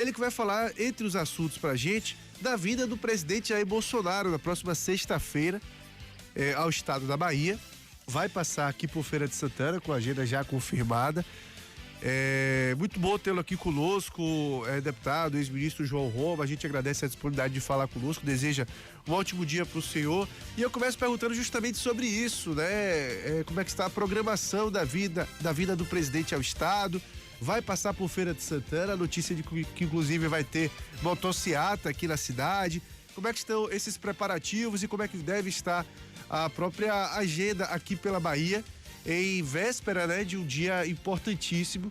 Ele que vai falar, entre os assuntos pra gente, da vinda do presidente Jair Bolsonaro na próxima sexta-feira ao estado da Bahia. Vai passar aqui por Feira de Santana com a agenda já confirmada. Muito bom tê-lo aqui conosco, deputado, ex-ministro João Roma. A gente agradece a disponibilidade de falar conosco, deseja um ótimo dia para o senhor. E eu começo perguntando justamente sobre isso, né? Como é que está a programação da vinda do presidente ao estado? Vai passar por Feira de Santana, a notícia de que inclusive vai ter motociata aqui na cidade. Como é que estão esses preparativos e como é que deve estar a própria agenda aqui pela Bahia em véspera, né, de um dia importantíssimo,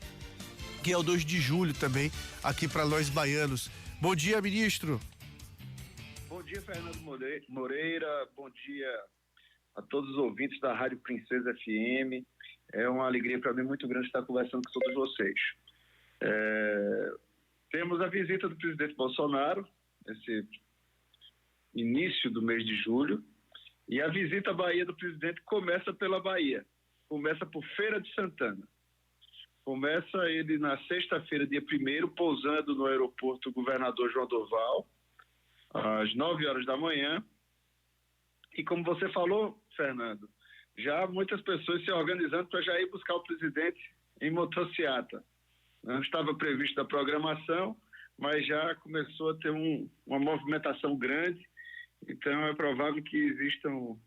que é o 2 de julho também, aqui para nós baianos. Bom dia, ministro. Bom dia, Fernando Moreira. Bom dia a todos os ouvintes da Rádio Princesa FM. É uma alegria para mim muito grande estar conversando com todos vocês. Temos a visita do presidente Bolsonaro, esse início do mês de julho, e a visita à Bahia do presidente começa pela Bahia, começa por Feira de Santana. Começa ele na sexta-feira, dia 1º, pousando no aeroporto Governador João Doval, às 9 horas da manhã. E como você falou, Fernando, já muitas pessoas se organizando para já ir buscar o presidente em motociata. Não estava previsto da programação, mas já começou a ter uma movimentação grande. Então é provável que existam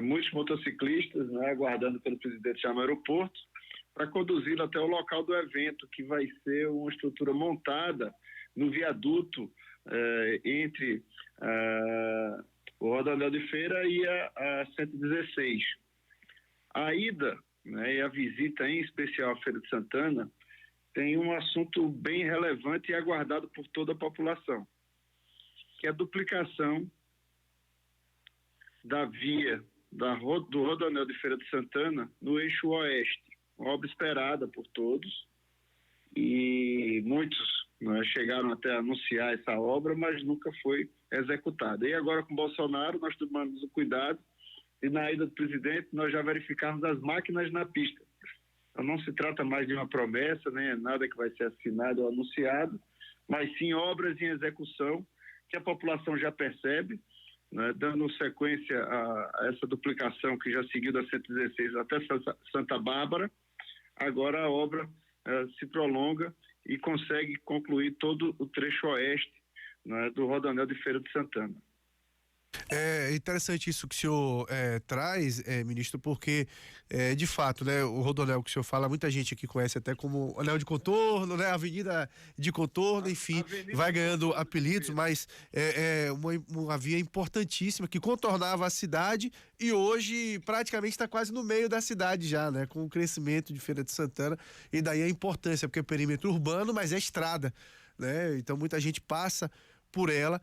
muitos motociclistas, né, aguardando pelo presidente já no aeroporto para conduzi-lo até o local do evento, que vai ser uma estrutura montada no viaduto entre o Rodoanel de Feira e a 116. A ida, né, e a visita em especial à Feira de Santana tem um assunto bem relevante e aguardado por toda a população, que é a duplicação da via do Rodoanel de Feira de Santana no eixo oeste, uma obra esperada por todos, e muitos, né, chegaram até a anunciar essa obra, mas nunca foi executada. E agora com Bolsonaro nós tomamos o cuidado e na ida do presidente nós já verificarmos as máquinas na pista. Então não se trata mais de uma promessa, nem é nada que vai ser assinado ou anunciado, mas sim obras em execução que a população já percebe, né, dando sequência a essa duplicação que já seguiu da 116 até Santa Bárbara. Agora a obra se prolonga e consegue concluir todo o trecho oeste, né, do Rodoanel de Feira de Santana. É interessante isso que o senhor traz, ministro, porque de fato, né, o Rodoanel que o senhor fala, muita gente aqui conhece até como anel de contorno, né, avenida de contorno, enfim, vai ganhando apelidos, mas é uma via importantíssima que contornava a cidade e hoje praticamente está quase no meio da cidade já, né, com o crescimento de Feira de Santana, e daí a importância, porque é perímetro urbano, mas é estrada, né, então muita gente passa por ela.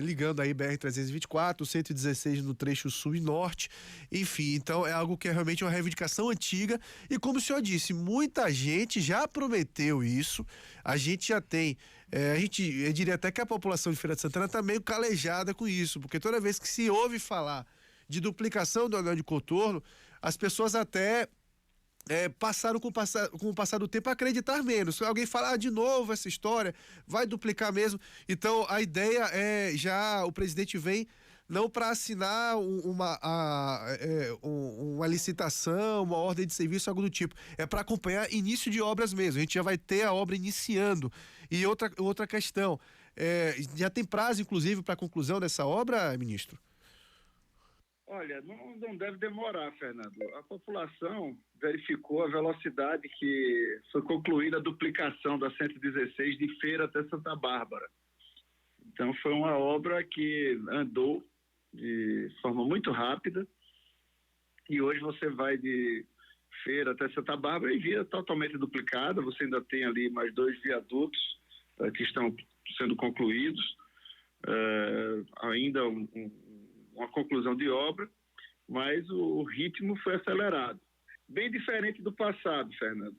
Ligando aí BR-324, 116 no trecho sul e norte, enfim, então é algo que é realmente uma reivindicação antiga e como o senhor disse, muita gente já prometeu isso, a gente já tem, eu diria até que a população de Feira de Santana está meio calejada com isso, porque toda vez que se ouve falar de duplicação do anel de contorno, as pessoas até passaram com o passar do tempo a acreditar menos. Se alguém falar de novo essa história, vai duplicar mesmo. Então a ideia já o presidente vem não para assinar uma licitação, uma ordem de serviço, algo do tipo. É para acompanhar início de obras mesmo. A gente já vai ter a obra iniciando. E outra questão, já tem prazo inclusive para a conclusão dessa obra, ministro? Olha, não deve demorar, Fernando. A população verificou a velocidade que foi concluída a duplicação da 116 de Feira até Santa Bárbara. Então foi uma obra que andou de forma muito rápida e hoje você vai de Feira até Santa Bárbara e via totalmente duplicada. Você ainda tem ali mais 2 viadutos que estão sendo concluídos, ainda uma conclusão de obra, mas o ritmo foi acelerado. Bem diferente do passado, Fernando.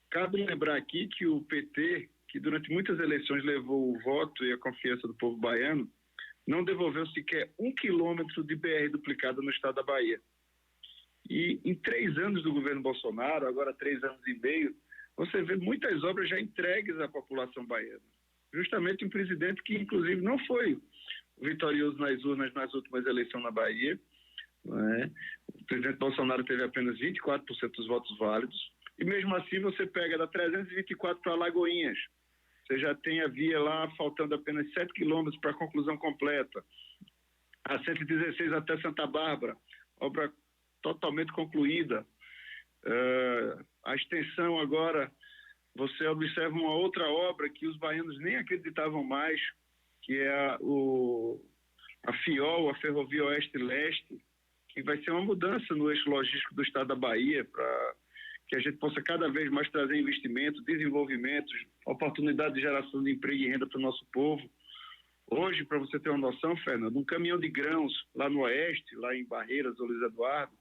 Cabe lembrar aqui que o PT, que durante muitas eleições levou o voto e a confiança do povo baiano, não devolveu sequer 1 quilômetro de BR duplicada no estado da Bahia. E em 3 anos do governo Bolsonaro, agora 3 anos e meio, você vê muitas obras já entregues à população baiana. justamente um presidente que, inclusive, não foi vitorioso nas urnas nas últimas eleições na Bahia. Né? O presidente Bolsonaro teve apenas 24% dos votos válidos, e mesmo assim você pega da 324 para Alagoinhas, você já tem a via lá faltando apenas 7 quilômetros para a conclusão completa, a 116 até Santa Bárbara, obra totalmente concluída. A extensão agora, você observa uma outra obra que os baianos nem acreditavam mais, que é a FIOL, a Ferrovia Oeste-Leste, que vai ser uma mudança no eixo logístico do estado da Bahia, para que a gente possa cada vez mais trazer investimento, desenvolvimento, oportunidade de geração de emprego e renda para o nosso povo. Hoje, para você ter uma noção, Fernando, um caminhão de grãos lá no oeste, lá em Barreiras ou Luiz Eduardo,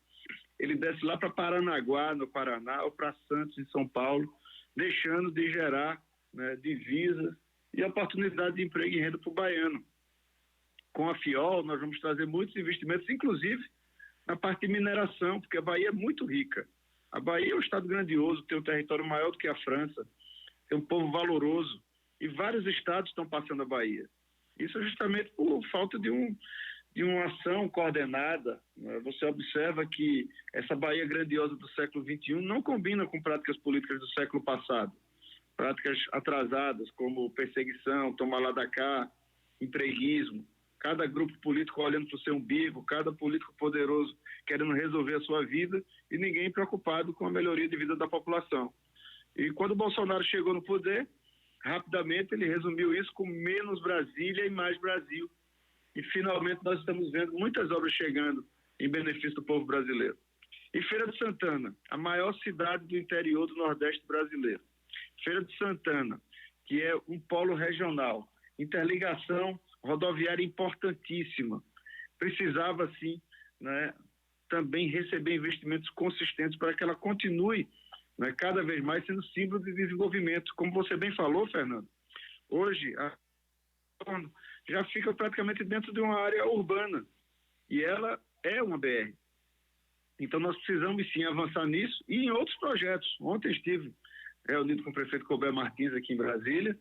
ele desce lá para Paranaguá, no Paraná, ou para Santos, em São Paulo, deixando de gerar, né, divisas e oportunidade de emprego e renda para o baiano. Com a FIOL, nós vamos trazer muitos investimentos, inclusive na parte de mineração, porque a Bahia é muito rica. A Bahia é um estado grandioso, tem um território maior do que a França, tem um povo valoroso, e vários estados estão passando a Bahia. Isso é justamente por falta de uma ação coordenada. Né? Você observa que essa Bahia grandiosa do século XXI não combina com práticas políticas do século passado. Práticas atrasadas, como perseguição, tomar lá da cá, empreguismo. Cada grupo político olhando para o seu umbigo, cada político poderoso querendo resolver a sua vida e ninguém preocupado com a melhoria de vida da população. E quando o Bolsonaro chegou no poder, rapidamente ele resumiu isso com menos Brasília e mais Brasil. E finalmente nós estamos vendo muitas obras chegando em benefício do povo brasileiro. E Feira de Santana, a maior cidade do interior do Nordeste brasileiro. Feira de Santana, que é um polo regional, interligação rodoviária importantíssima. Precisava, sim, né, também receber investimentos consistentes para que ela continue, né, cada vez mais sendo símbolo de desenvolvimento. Como você bem falou, Fernando, hoje já fica praticamente dentro de uma área urbana e ela é uma BR. Então nós precisamos sim avançar nisso e em outros projetos. Ontem estive reunido com o prefeito Colbert Martins aqui em Brasília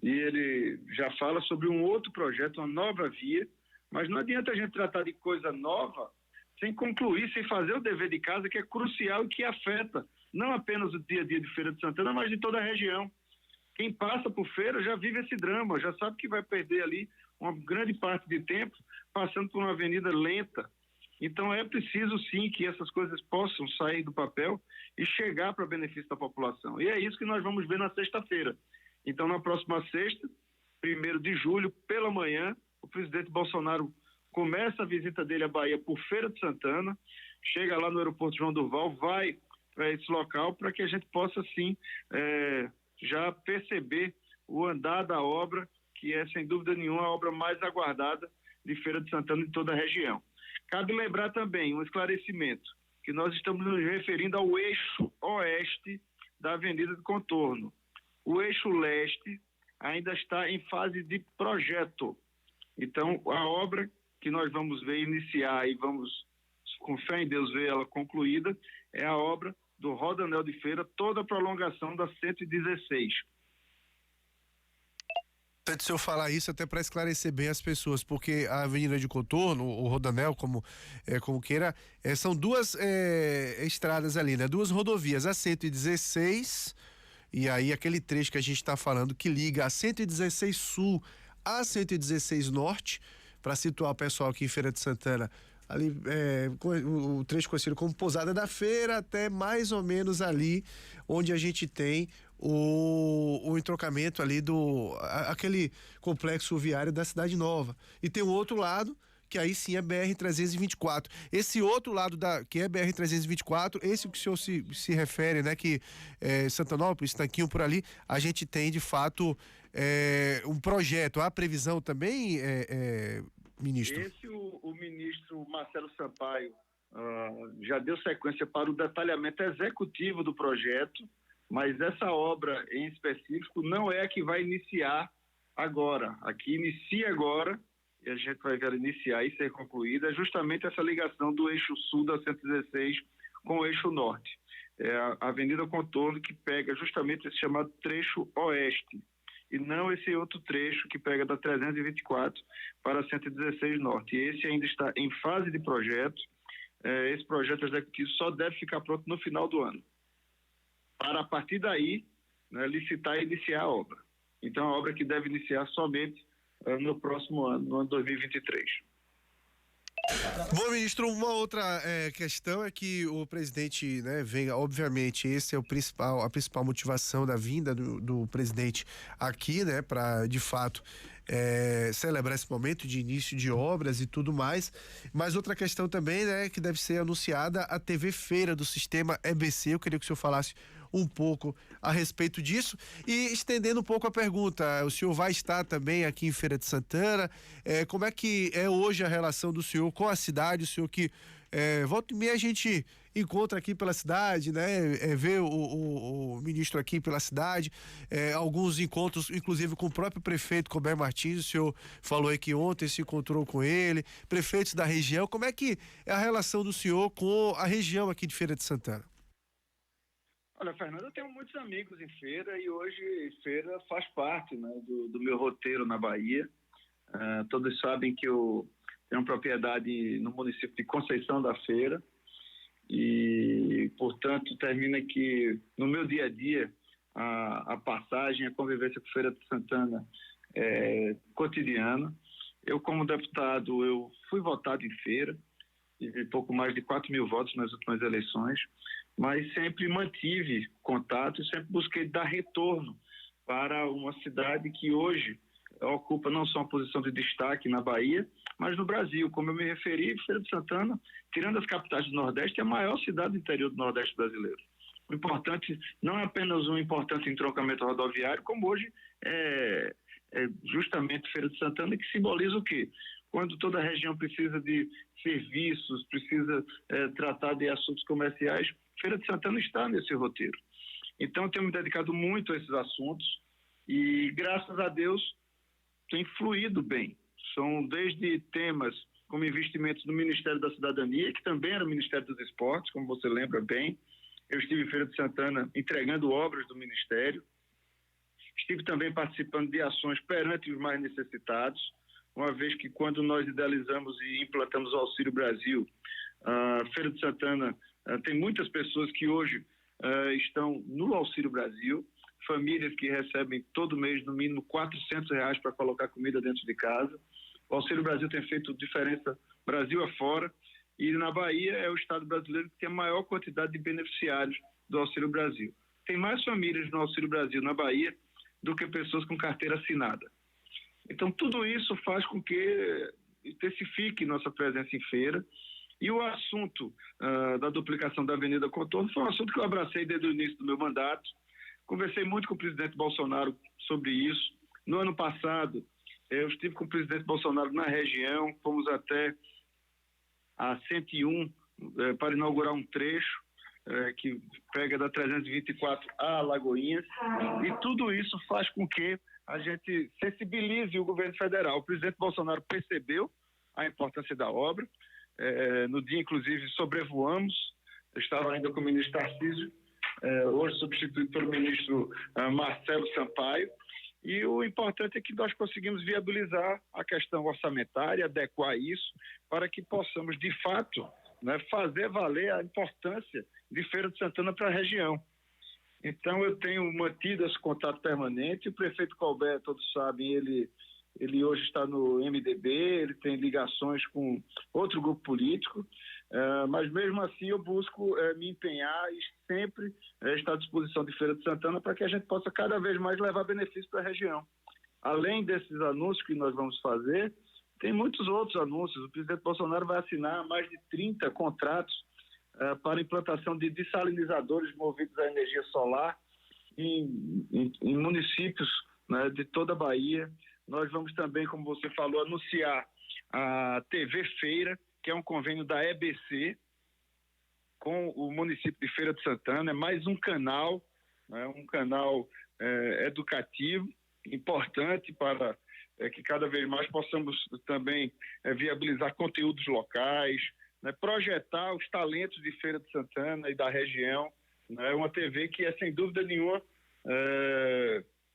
e ele já fala sobre um outro projeto, uma nova via, mas não adianta a gente tratar de coisa nova sem concluir, sem fazer o dever de casa, que é crucial e que afeta não apenas o dia a dia de Feira de Santana, mas de toda a região. Quem passa por Feira já vive esse drama, já sabe que vai perder ali uma grande parte de tempo passando por uma avenida lenta. Então é preciso sim que essas coisas possam sair do papel e chegar para benefício da população. E é isso que nós vamos ver na sexta-feira. Então na próxima sexta, 1º de julho, pela manhã, o presidente Bolsonaro começa a visita dele à Bahia por Feira de Santana, chega lá no aeroporto João Durval, vai para esse local para que a gente possa sim já perceber o andar da obra, que é sem dúvida nenhuma a obra mais aguardada de Feira de Santana em toda a região. Cabe lembrar também um esclarecimento, que nós estamos nos referindo ao eixo oeste da Avenida de Contorno. O eixo leste ainda está em fase de projeto. Então, a obra que nós vamos ver iniciar e vamos, com fé em Deus, ver ela concluída, é a obra do Rodoanel de Feira, toda a prolongação da 116. Antes de eu falar isso, até para esclarecer bem as pessoas, porque a Avenida de Contorno, o Rodoanel, como queira, são duas estradas ali, né? Duas rodovias, a 116, e aí aquele trecho que a gente está falando que liga a 116 Sul a 116 Norte, para situar o pessoal aqui em Feira de Santana, ali o trecho conhecido como Pousada da Feira, até mais ou menos ali onde a gente tem o entrocamento ali aquele complexo viário da Cidade Nova. E tem o outro lado, que aí sim é BR-324. Esse outro lado que é BR-324, esse que o senhor se refere, né, que Santanópolis, Tanquinho por ali, a gente tem de fato um projeto. Há previsão também, ministro? O ministro Marcelo Sampaio já deu sequência para o detalhamento executivo do projeto, mas essa obra em específico não é a que vai iniciar agora. A que inicia agora, e a gente vai ver ela iniciar e ser concluída, é justamente essa ligação do eixo sul da 116 com o eixo norte. É a Avenida Contorno, que pega justamente esse chamado trecho oeste. e não esse outro trecho que pega da 324 para a 116 Norte. E esse ainda está em fase de projeto. Esse projeto executivo só deve ficar pronto no final do ano, para a partir daí, né, licitar e iniciar a obra. Então, a obra que deve iniciar somente no próximo ano, no ano 2023. Bom, ministro, uma outra questão é que o presidente, né, vem, obviamente, esse é a principal motivação da vinda do presidente aqui, né, para, de fato, celebrar esse momento de início de obras e tudo mais. Mas outra questão também, né, que deve ser anunciada a TV Feira do sistema EBC. Eu queria que o senhor falasse um pouco a respeito disso e estendendo um pouco a pergunta, o senhor vai estar também aqui em Feira de Santana, como é que é hoje a relação do senhor com a cidade, o senhor que volta e meia a gente encontra aqui pela cidade, né, vê o ministro aqui pela cidade, alguns encontros, inclusive com o próprio prefeito Colbert Martins, o senhor falou aí que ontem se encontrou com ele, prefeitos da região, como é que é a relação do senhor com a região aqui de Feira de Santana? Olha, Fernando, eu tenho muitos amigos em Feira e hoje Feira faz parte, né, do meu roteiro na Bahia. Todos sabem que eu tenho propriedade no município de Conceição da Feira e, portanto, termina que no meu dia a dia a passagem, a convivência com Feira de Santana é cotidiana. Eu, como deputado, eu fui votado em Feira, tive pouco mais de 4.000 votos nas últimas eleições, mas sempre mantive contato e sempre busquei dar retorno para uma cidade que hoje ocupa não só uma posição de destaque na Bahia, mas no Brasil. Como eu me referi, Feira de Santana, tirando as capitais do Nordeste, é a maior cidade do interior do Nordeste brasileiro. O importante não é apenas um importante entroncamento rodoviário, como hoje é justamente Feira de Santana, que simboliza o quê? Quando toda a região precisa de serviços, precisa tratar de assuntos comerciais, Feira de Santana está nesse roteiro. Então, eu tenho me dedicado muito a esses assuntos e, graças a Deus, tem fluído bem. São desde temas como investimentos no Ministério da Cidadania, que também era o Ministério dos Esportes, como você lembra bem. Eu estive em Feira de Santana entregando obras do Ministério. Estive também participando de ações perante os mais necessitados, uma vez que quando nós idealizamos e implantamos o Auxílio Brasil, Feira de Santana tem muitas pessoas que hoje estão no Auxílio Brasil, famílias que recebem todo mês no mínimo R$400 para colocar comida dentro de casa. O Auxílio Brasil tem feito diferença Brasil afora e na Bahia é o estado brasileiro que tem a maior quantidade de beneficiários do Auxílio Brasil. Tem mais famílias no Auxílio Brasil na Bahia do que pessoas com carteira assinada. Então, tudo isso faz com que intensifique nossa presença em feira. E o assunto da duplicação da Avenida Contorno foi um assunto que eu abracei desde o início do meu mandato. Conversei muito com o presidente Bolsonaro sobre isso. No ano passado, eu estive com o presidente Bolsonaro na região, fomos até a 101 para inaugurar um trecho que pega da 324 a Alagoinhas. E tudo isso faz com que a gente sensibilize o governo federal. O presidente Bolsonaro percebeu a importância da obra. No dia, inclusive, sobrevoamos. Eu estava ainda com o ministro Tarcísio, hoje substituído pelo ministro Marcelo Sampaio. E o importante é que nós conseguimos viabilizar a questão orçamentária, adequar isso, para que possamos, de fato, né, fazer valer a importância de Feira de Santana para a região. Então, eu tenho mantido esse contato permanente. O prefeito Colbert, todos sabem, ele hoje está no MDB, ele tem ligações com outro grupo político, mas mesmo assim eu busco me empenhar e sempre estar à disposição de Feira de Santana para que a gente possa cada vez mais levar benefício para a região. Além desses anúncios que nós vamos fazer, tem muitos outros anúncios. O presidente Bolsonaro vai assinar mais de 30 contratos para implantação de dessalinizadores movidos à energia solar em municípios, né, de toda a Bahia. Nós vamos também, como você falou, anunciar a TV Feira, que é um convênio da EBC com o município de Feira de Santana. É mais um canal, né, um canal educativo, importante para que cada vez mais possamos também viabilizar conteúdos locais, né, projetar os talentos de Feira de Santana e da região. É uma TV que é, sem dúvida nenhuma,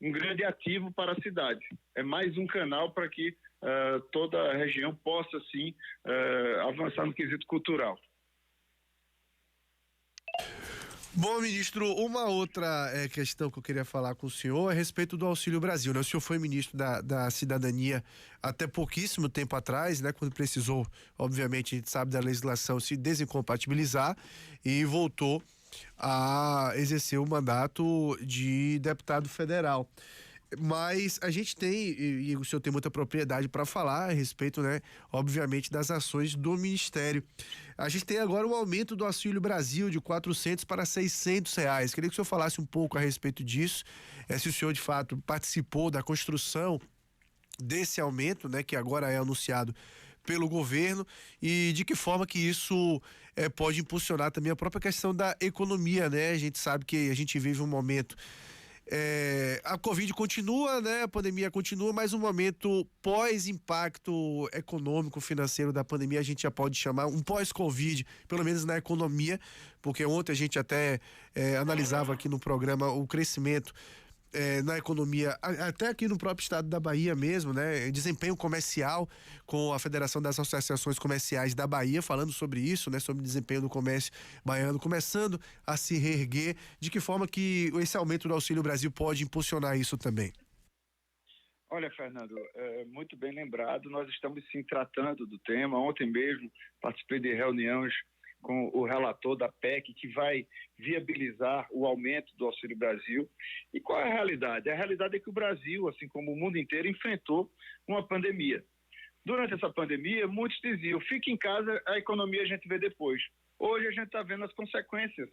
um grande ativo para a cidade. É mais um canal para que toda a região possa, sim, avançar no quesito cultural. Bom, ministro, uma outra questão que eu queria falar com o senhor é a respeito do Auxílio Brasil, né? O senhor foi ministro da Cidadania até pouquíssimo tempo atrás, né? Quando precisou, obviamente, a gente sabe da legislação se desincompatibilizar e voltou a exercer o mandato de deputado federal. Mas a gente tem, e o senhor tem muita propriedade para falar a respeito, né, obviamente, das ações do Ministério. A gente tem agora o aumento do Auxílio Brasil de R$ 400 para R$ 600. Queria que o senhor falasse um pouco a respeito disso, se o senhor, de fato, participou da construção desse aumento, né, que agora é anunciado pelo governo, e de que forma que isso pode impulsionar também a própria questão da economia, né? A gente sabe que a gente vive um momento. A Covid continua, né? A pandemia continua, mas um momento pós-impacto econômico, financeiro da pandemia, a gente já pode chamar um pós-Covid, pelo menos na economia, porque ontem a gente até analisava aqui no programa o crescimento na economia, até aqui no próprio estado da Bahia mesmo, né? Desempenho comercial com a Federação das Associações Comerciais da Bahia, falando sobre isso, né? Sobre o desempenho do comércio baiano, começando a se reerguer. De que forma que esse aumento do Auxílio Brasil pode impulsionar isso também? Olha, Fernando, muito bem lembrado, nós estamos sim tratando do tema. Ontem mesmo participei de reuniões com o relator da PEC, que vai viabilizar o aumento do Auxílio Brasil. E qual é a realidade? A realidade é que o Brasil, assim como o mundo inteiro, enfrentou uma pandemia. Durante essa pandemia, muitos diziam, fique em casa, a economia a gente vê depois. Hoje a gente está vendo as consequências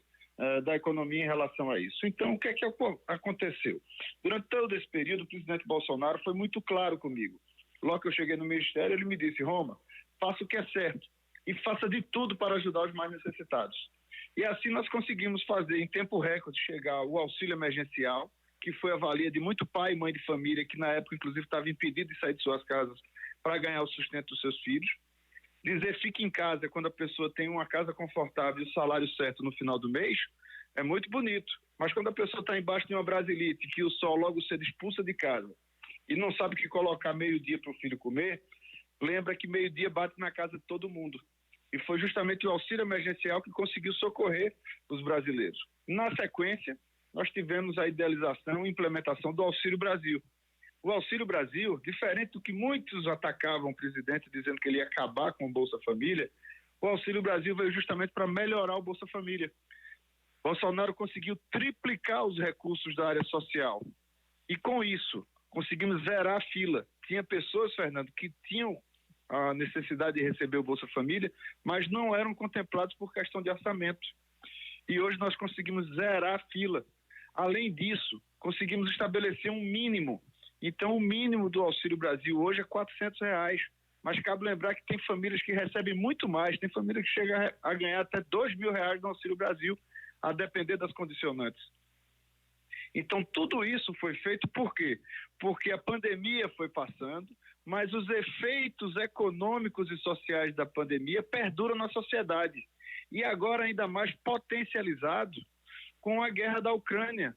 da economia em relação a isso. Então, o que é que aconteceu? Durante todo esse período, o presidente Bolsonaro foi muito claro comigo. Logo que eu cheguei no Ministério, ele me disse, Roma, faça o que é certo e faça de tudo para ajudar os mais necessitados. E assim nós conseguimos fazer, em tempo recorde, chegar o auxílio emergencial, que foi a valia de muito pai e mãe de família, que na época, inclusive, estava impedido de sair de suas casas para ganhar o sustento dos seus filhos. Dizer fique em casa quando a pessoa tem uma casa confortável e o salário certo no final do mês, é muito bonito. Mas quando a pessoa está embaixo de uma brasilite, que o sol logo cedo expulsa de casa e não sabe o que colocar meio-dia para o filho comer, lembra que meio-dia bate na casa de todo mundo. E foi justamente o auxílio emergencial que conseguiu socorrer os brasileiros. Na sequência, nós tivemos a idealização e implementação do Auxílio Brasil. O Auxílio Brasil, diferente do que muitos atacavam o presidente dizendo que ele ia acabar com o Bolsa Família, o Auxílio Brasil veio justamente para melhorar o Bolsa Família. Bolsonaro conseguiu triplicar os recursos da área social. E com isso, conseguimos zerar a fila. Tinha pessoas, Fernando, que tinham a necessidade de receber o Bolsa Família, mas não eram contemplados por questão de orçamento. E hoje nós conseguimos zerar a fila. Além disso, conseguimos estabelecer um mínimo. Então, o mínimo do Auxílio Brasil hoje é R$ 400. Mas cabe lembrar que tem famílias que recebem muito mais, tem família que chega a ganhar até R$ 2.000 no Auxílio Brasil, a depender das condicionantes. Então, tudo isso foi feito por quê? Porque a pandemia foi passando, mas os efeitos econômicos e sociais da pandemia perduram na sociedade. E agora ainda mais potencializado com a guerra da Ucrânia.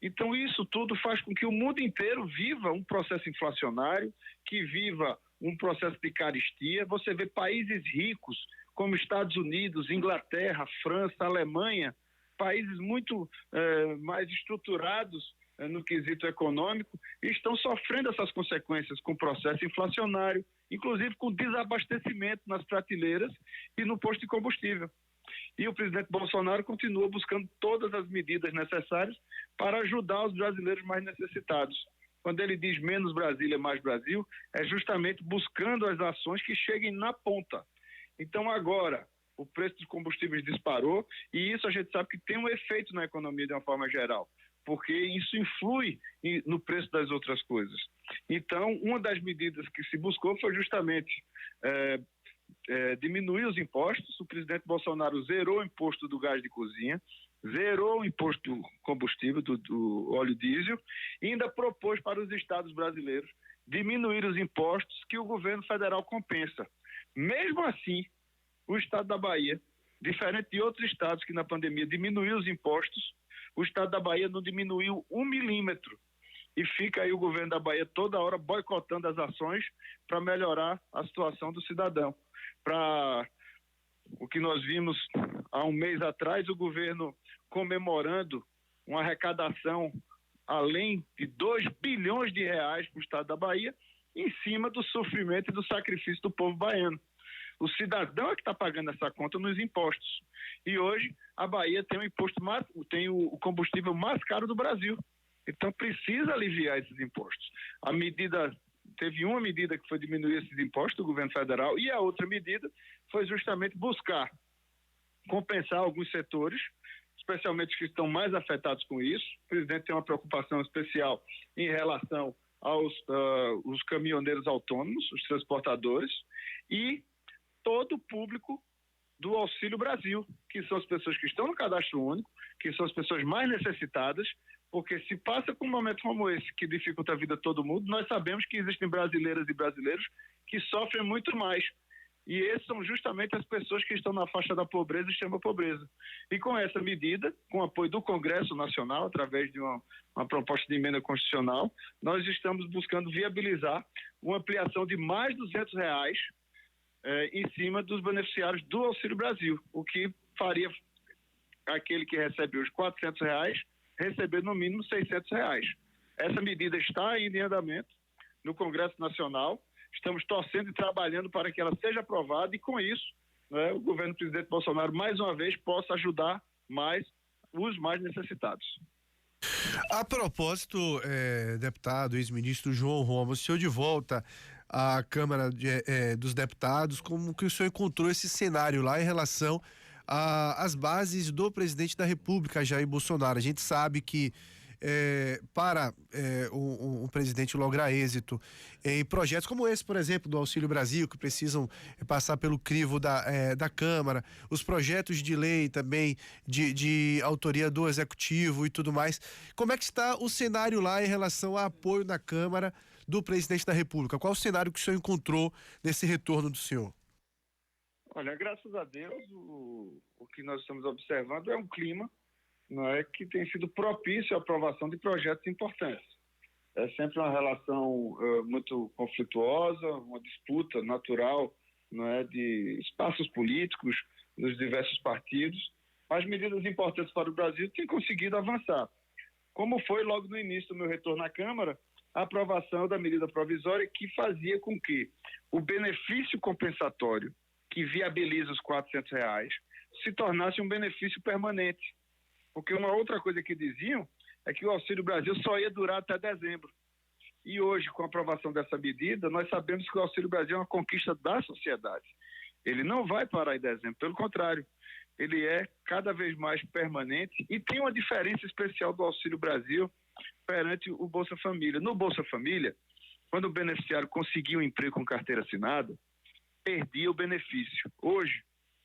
Então isso tudo faz com que o mundo inteiro viva um processo inflacionário, que viva um processo de carestia. Você vê países ricos como Estados Unidos, Inglaterra, França, Alemanha, países muito mais estruturados no quesito econômico, e estão sofrendo essas consequências com o processo inflacionário, inclusive com desabastecimento nas prateleiras e no posto de combustível. E o presidente Bolsonaro continua buscando todas as medidas necessárias para ajudar os brasileiros mais necessitados. Quando ele diz menos Brasília, mais Brasil, é justamente buscando as ações que cheguem na ponta. Então agora, o preço dos combustíveis disparou, e isso a gente sabe que tem um efeito na economia de uma forma geral, porque isso influi no preço das outras coisas. Então, uma das medidas que se buscou foi justamente diminuir os impostos. O presidente Bolsonaro zerou o imposto do gás de cozinha, zerou o imposto do combustível, do óleo diesel, e ainda propôs para os estados brasileiros diminuir os impostos que o governo federal compensa. Mesmo assim, o estado da Bahia, diferente de outros estados que na pandemia diminuiu os impostos, o estado da Bahia não diminuiu 1 milímetro e fica aí o governo da Bahia toda hora boicotando as ações para melhorar a situação do cidadão. Para o que nós vimos há um mês atrás, o governo comemorando uma arrecadação além de 2 bilhões de reais para o estado da Bahia, em cima do sofrimento e do sacrifício do povo baiano. O cidadão é que está pagando essa conta nos impostos. E hoje a Bahia tem o combustível mais caro do Brasil. Então precisa aliviar esses impostos. Teve uma medida que foi diminuir esses impostos do governo federal, e a outra medida foi justamente buscar compensar alguns setores, especialmente os que estão mais afetados com isso. O presidente tem uma preocupação especial em relação aos os caminhoneiros autônomos, os transportadores, e todo o público do Auxílio Brasil, que são as pessoas que estão no cadastro único, que são as pessoas mais necessitadas, porque se passa por um momento como esse, que dificulta a vida de todo mundo, nós sabemos que existem brasileiras e brasileiros que sofrem muito mais. E esses são justamente as pessoas que estão na faixa da pobreza e extrema pobreza. E com essa medida, com o apoio do Congresso Nacional, através de uma proposta de emenda constitucional, nós estamos buscando viabilizar uma ampliação de mais R$200 em cima dos beneficiários do Auxílio Brasil, o que faria aquele que recebe hoje R$400 receber no mínimo R$600. Essa medida está ainda em andamento no Congresso Nacional. Estamos torcendo e trabalhando para que ela seja aprovada e, com isso, né, o governo do presidente Bolsonaro, mais uma vez, possa ajudar mais os mais necessitados. A propósito, deputado, ex-ministro João Roma, o senhor de volta à Câmara dos Deputados, como que o senhor encontrou esse cenário lá em relação às bases do presidente da República, Jair Bolsonaro? A gente sabe que para um presidente lograr êxito em projetos como esse, por exemplo, do Auxílio Brasil, que precisam passar pelo crivo da Câmara, os projetos de lei também de autoria do Executivo e tudo mais. Como é que está o cenário lá em relação a apoio na Câmara do presidente da República? Qual o cenário que o senhor encontrou nesse retorno do senhor? Olha, graças a Deus, o que nós estamos observando é um clima, não é, que tem sido propício à aprovação de projetos importantes. É sempre uma relação muito conflituosa, uma disputa natural, não é, de espaços políticos dos diversos partidos, mas medidas importantes para o Brasil têm conseguido avançar. Como foi logo no início do meu retorno à Câmara, a aprovação da medida provisória que fazia com que o benefício compensatório que viabiliza os R$400 se tornasse um benefício permanente. Porque uma outra coisa que diziam é que o Auxílio Brasil só ia durar até dezembro. E hoje, com a aprovação dessa medida, nós sabemos que o Auxílio Brasil é uma conquista da sociedade. Ele não vai parar em dezembro, pelo contrário, ele é cada vez mais permanente e tem uma diferença especial do Auxílio Brasil perante o Bolsa Família. No Bolsa Família, quando o beneficiário conseguia um emprego com carteira assinada, perdia o benefício. Hoje,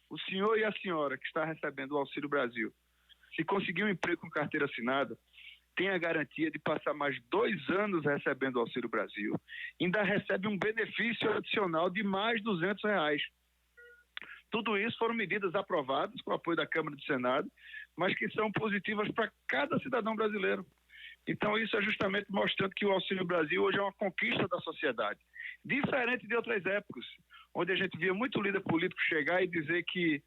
o senhor e a senhora que está recebendo o Auxílio Brasil, se conseguir um emprego com carteira assinada, tem a garantia de passar mais 2 anos recebendo o Auxílio Brasil. Ainda recebe um benefício adicional de mais R$200. Tudo isso foram medidas aprovadas com o apoio da Câmara e do Senado, mas que são positivas para cada cidadão brasileiro. Então isso é justamente mostrando que o Auxílio Brasil hoje é uma conquista da sociedade. Diferente de outras épocas, onde a gente via muito líder político chegar e dizer que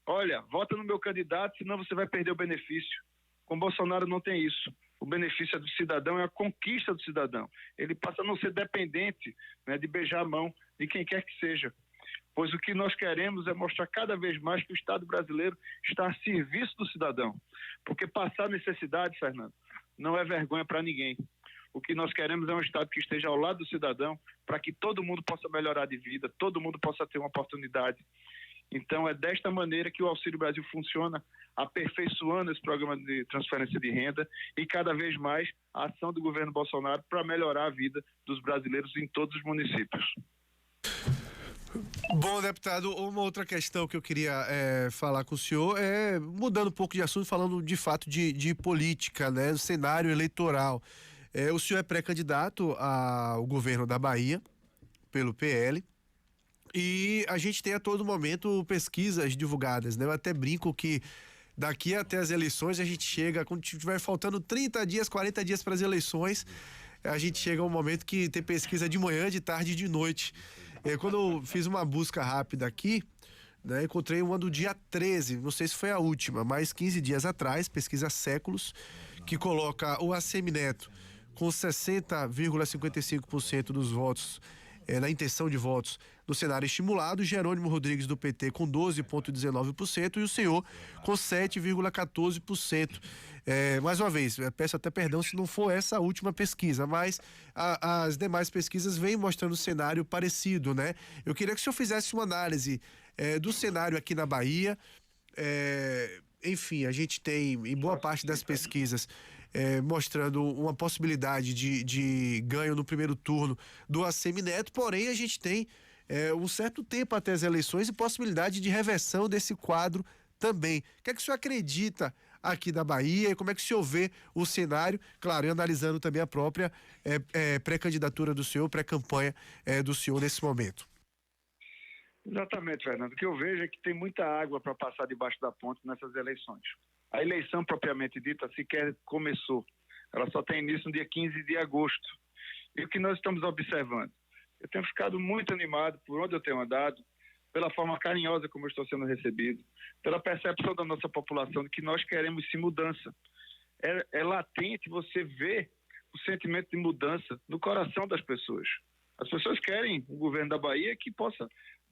olha, vota no meu candidato, senão você vai perder o benefício. Com Bolsonaro não tem isso. O benefício é do cidadão, é a conquista do cidadão. Ele passa a não ser dependente, né, de beijar a mão de quem quer que seja. Pois o que nós queremos é mostrar cada vez mais que o Estado brasileiro está a serviço do cidadão. Porque passar necessidade, Fernando, não é vergonha para ninguém. O que nós queremos é um Estado que esteja ao lado do cidadão para que todo mundo possa melhorar de vida, todo mundo possa ter uma oportunidade. Então é desta maneira que o Auxílio Brasil funciona, aperfeiçoando esse programa de transferência de renda e cada vez mais a ação do governo Bolsonaro para melhorar a vida dos brasileiros em todos os municípios. Bom, deputado, uma outra questão que eu queria falar com o senhor mudando um pouco de assunto, falando de fato de política, né, do cenário eleitoral. O senhor é pré-candidato ao governo da Bahia pelo PL. E a gente tem a todo momento pesquisas divulgadas, né? Eu até brinco que daqui até as eleições a gente chega, quando tiver faltando 30 dias, 40 dias para as eleições, a gente chega a um momento que tem pesquisa de manhã, de tarde e de noite. Quando eu fiz uma busca rápida aqui, né, encontrei uma do dia 13, não sei se foi a última, mas 15 dias atrás, pesquisa Séculos, que coloca o Assemineto com 60,55% dos votos, na intenção de votos do cenário estimulado, Jerônimo Rodrigues do PT com 12,19% e o senhor com 7,14%. Mais uma vez, peço até perdão se não for essa a última pesquisa, mas as demais pesquisas vêm mostrando um cenário parecido, né? Eu queria que o senhor fizesse uma análise do cenário aqui na Bahia. Enfim, a gente tem em boa parte das pesquisas mostrando uma possibilidade de ganho no primeiro turno do Assemineto, porém a gente tem um certo tempo até as eleições e possibilidade de reversão desse quadro também. O que é que o senhor acredita aqui da Bahia e como é que o senhor vê o cenário, claro, e analisando também a própria pré-candidatura do senhor, pré-campanha do senhor nesse momento? Exatamente, Fernando. O que eu vejo é que tem muita água para passar debaixo da ponte nessas eleições. A eleição propriamente dita sequer começou. Ela só tem início no dia 15 de agosto. E o que nós estamos observando? Eu tenho ficado muito animado por onde eu tenho andado, pela forma carinhosa como eu estou sendo recebido, pela percepção da nossa população de que nós queremos sim mudança. É latente você ver o sentimento de mudança no coração das pessoas. As pessoas querem um governo da Bahia que possa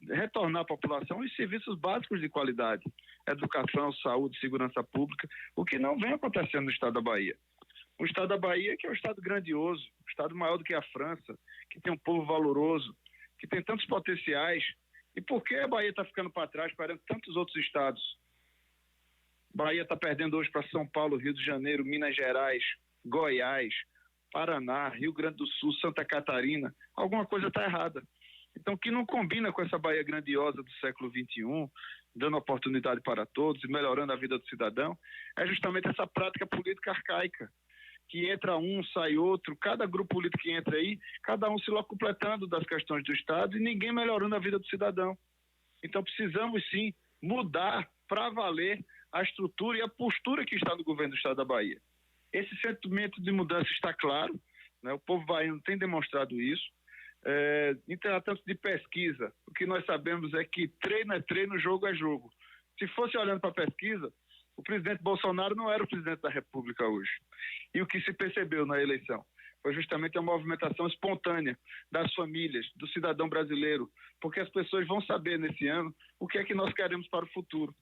retornar à população os serviços básicos de qualidade, educação, saúde, segurança pública, o que não vem acontecendo no estado da Bahia. O estado da Bahia, que é um estado grandioso, um estado maior do que a França, que tem um povo valoroso, que tem tantos potenciais. E por que a Bahia está ficando para trás, perante tantos outros estados? Bahia está perdendo hoje para São Paulo, Rio de Janeiro, Minas Gerais, Goiás, Paraná, Rio Grande do Sul, Santa Catarina. Alguma coisa está errada. Então, o que não combina com essa Bahia grandiosa do século XXI, dando oportunidade para todos e melhorando a vida do cidadão, é justamente essa prática política arcaica, que entra um, sai outro, cada grupo político que entra aí, cada um se locupletando das questões do Estado e ninguém melhorando a vida do cidadão. Então, precisamos sim mudar para valer a estrutura e a postura que está no governo do Estado da Bahia. Esse sentimento de mudança está claro, né? O povo baiano tem demonstrado isso. Em tratanto de pesquisa, o que nós sabemos é que treino é treino, jogo é jogo. Se fosse olhando para a pesquisa, o presidente Bolsonaro não era o presidente da República hoje. E o que se percebeu na eleição foi justamente a movimentação espontânea das famílias, do cidadão brasileiro, porque as pessoas vão saber nesse ano o que é que nós queremos para o futuro.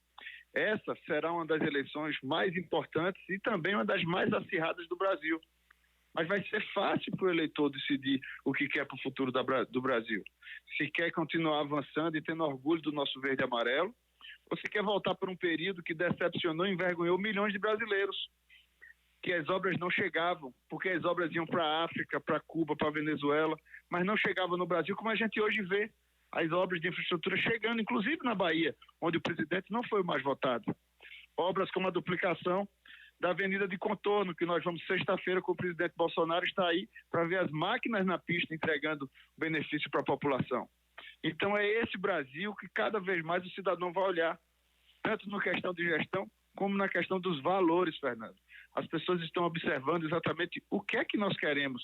Essa será uma das eleições mais importantes e também uma das mais acirradas do Brasil. Mas vai ser fácil para o eleitor decidir o que quer para o futuro do Brasil. Se quer continuar avançando e tendo orgulho do nosso verde e amarelo, ou se quer voltar para um período que decepcionou e envergonhou milhões de brasileiros, que as obras não chegavam, porque as obras iam para a África, para Cuba, para a Venezuela, mas não chegavam no Brasil, como a gente hoje vê as obras de infraestrutura chegando, inclusive na Bahia, onde o presidente não foi o mais votado. Obras como a duplicação da Avenida de Contorno, que nós vamos sexta-feira com o presidente Bolsonaro, está aí para ver as máquinas na pista entregando benefício para a população. Então é esse Brasil que cada vez mais o cidadão vai olhar, tanto na questão de gestão, como na questão dos valores, Fernando. As pessoas estão observando exatamente o que é que nós queremos,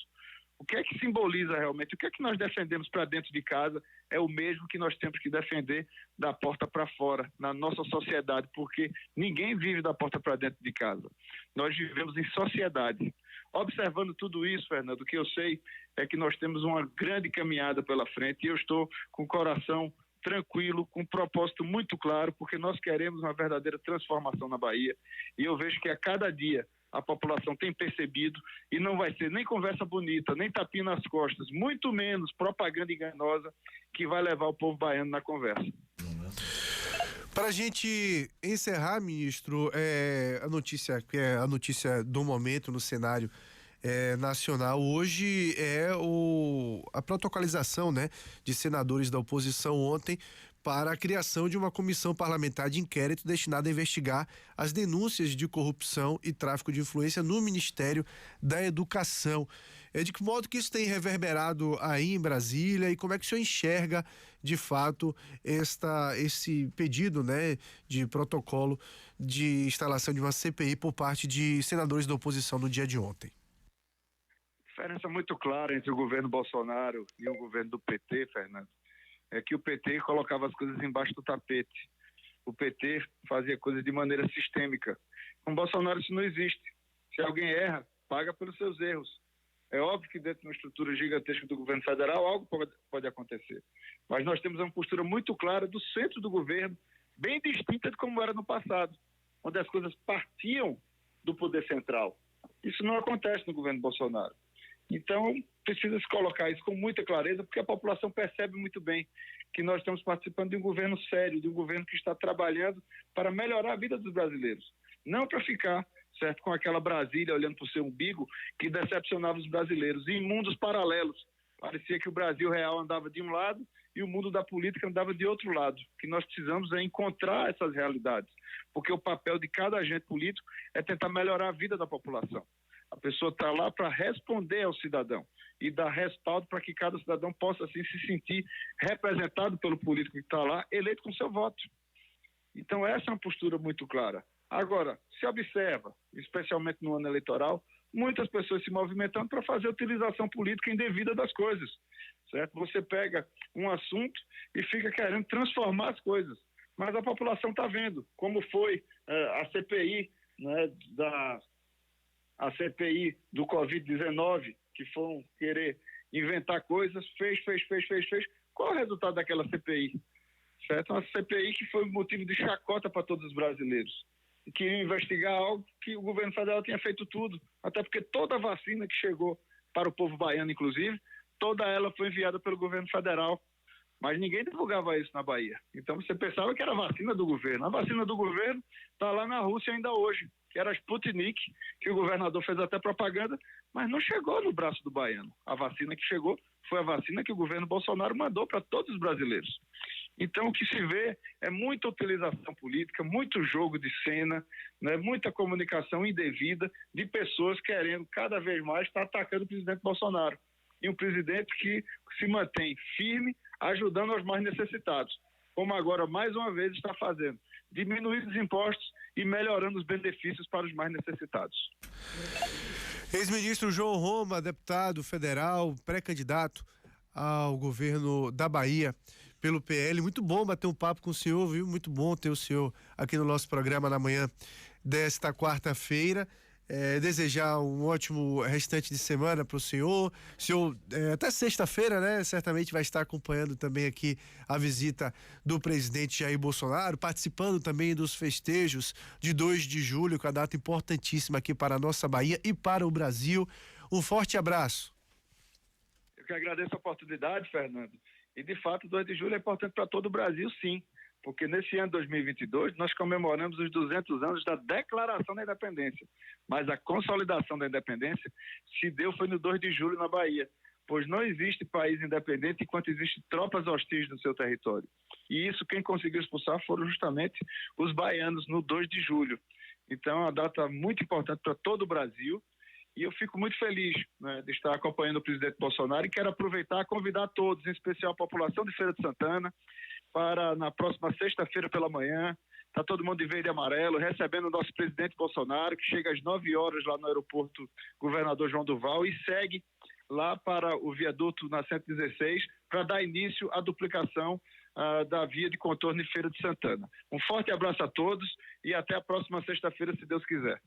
o que é que simboliza realmente, o que é que nós defendemos para dentro de casa é o mesmo que nós temos que defender da porta para fora, na nossa sociedade, porque ninguém vive da porta para dentro de casa. Nós vivemos em sociedade. Observando tudo isso, Fernando, o que eu sei é que nós temos uma grande caminhada pela frente e eu estou com o coração tranquilo, com um propósito muito claro, porque nós queremos uma verdadeira transformação na Bahia e eu vejo que a cada dia a população tem percebido e não vai ser nem conversa bonita, nem tapinha nas costas, muito menos propaganda enganosa que vai levar o povo baiano na conversa. Para a gente encerrar, ministro, a notícia que é a notícia do momento no cenário nacional hoje é a protocolização, né, de senadores da oposição ontem para a criação de uma comissão parlamentar de inquérito destinada a investigar as denúncias de corrupção e tráfico de influência no Ministério da Educação. De que modo que isso tem reverberado aí em Brasília e como é que o senhor enxerga, de fato, esse pedido, né, de protocolo de instalação de uma CPI por parte de senadores da oposição no dia de ontem? diferença muito clara entre o governo Bolsonaro e o governo do PT, Fernando, é que o PT colocava as coisas embaixo do tapete. O PT fazia coisas de maneira sistêmica. Com Bolsonaro isso não existe. Se alguém erra, paga pelos seus erros. É óbvio que dentro de uma estrutura gigantesca do governo federal algo pode acontecer. Mas nós temos uma postura muito clara do centro do governo, bem distinta de como era no passado, onde as coisas partiam do poder central. Isso não acontece no governo Bolsonaro. Então, precisa se colocar isso com muita clareza, porque a população percebe muito bem que nós estamos participando de um governo sério, de um governo que está trabalhando para melhorar a vida dos brasileiros. Não para ficar, certo, com aquela Brasília olhando para o seu umbigo que decepcionava os brasileiros. E em mundos paralelos, parecia que o Brasil real andava de um lado e o mundo da política andava de outro lado. O que nós precisamos é encontrar essas realidades, porque o papel de cada agente político é tentar melhorar a vida da população. A pessoa está lá para responder ao cidadão e dar respaldo para que cada cidadão possa assim se sentir representado pelo político que está lá, eleito com seu voto. Então essa é uma postura muito clara. Agora, se observa, especialmente no ano eleitoral, muitas pessoas se movimentando para fazer utilização política indevida das coisas, certo? Você pega um assunto e fica querendo transformar as coisas, mas a população está vendo como foi a CPI, né, a CPI do Covid-19, que foram querer inventar coisas, fez. Qual é o resultado daquela CPI? Certo? Uma CPI que foi motivo de chacota para todos os brasileiros. E queriam investigar algo que o governo federal tinha feito tudo. Até porque toda a vacina que chegou para o povo baiano, inclusive, toda ela foi enviada pelo governo federal. Mas ninguém divulgava isso na Bahia. Então você pensava que era a vacina do governo. A vacina do governo está lá na Rússia ainda hoje, que era a Sputnik, que o governador fez até propaganda, mas não chegou no braço do baiano. A vacina que chegou foi a vacina que o governo Bolsonaro mandou para todos os brasileiros. Então o que se vê é muita utilização política, muito jogo de cena, né, muita comunicação indevida de pessoas querendo cada vez mais estar atacando o presidente Bolsonaro. E um presidente que se mantém firme, ajudando aos mais necessitados, como agora mais uma vez está fazendo, diminuindo os impostos e melhorando os benefícios para os mais necessitados. Ex-ministro João Roma, deputado federal, pré-candidato ao governo da Bahia pelo PL. Muito bom bater um papo com o senhor, viu? Muito bom ter o senhor aqui no nosso programa na manhã desta quarta-feira. Desejar um ótimo restante de semana para o senhor. O senhor, até sexta-feira, né? Certamente vai estar acompanhando também aqui a visita do presidente Jair Bolsonaro, participando também dos festejos de 2 de julho, com a data importantíssima aqui para a nossa Bahia e para o Brasil. Um forte abraço. Eu que agradeço a oportunidade, Fernando. E, de fato, 2 de julho é importante para todo o Brasil, sim. Porque nesse ano de 2022 nós comemoramos os 200 anos da Declaração da Independência, mas a consolidação da independência se deu foi no 2 de julho na Bahia, pois não existe país independente enquanto existem tropas hostis no seu território. E isso quem conseguiu expulsar foram justamente os baianos no 2 de julho. Então é uma data muito importante para todo o Brasil e eu fico muito feliz, né, de estar acompanhando o presidente Bolsonaro e quero aproveitar e convidar todos, em especial a população de Feira de Santana, para na próxima sexta-feira pela manhã, está todo mundo de verde e amarelo, recebendo o nosso presidente Bolsonaro, que chega às 9 horas lá no aeroporto Governador João Duval e segue lá para o viaduto na 116 para dar início à duplicação da via de contorno de Feira de Santana. Um forte abraço a todos e até a próxima sexta-feira, se Deus quiser.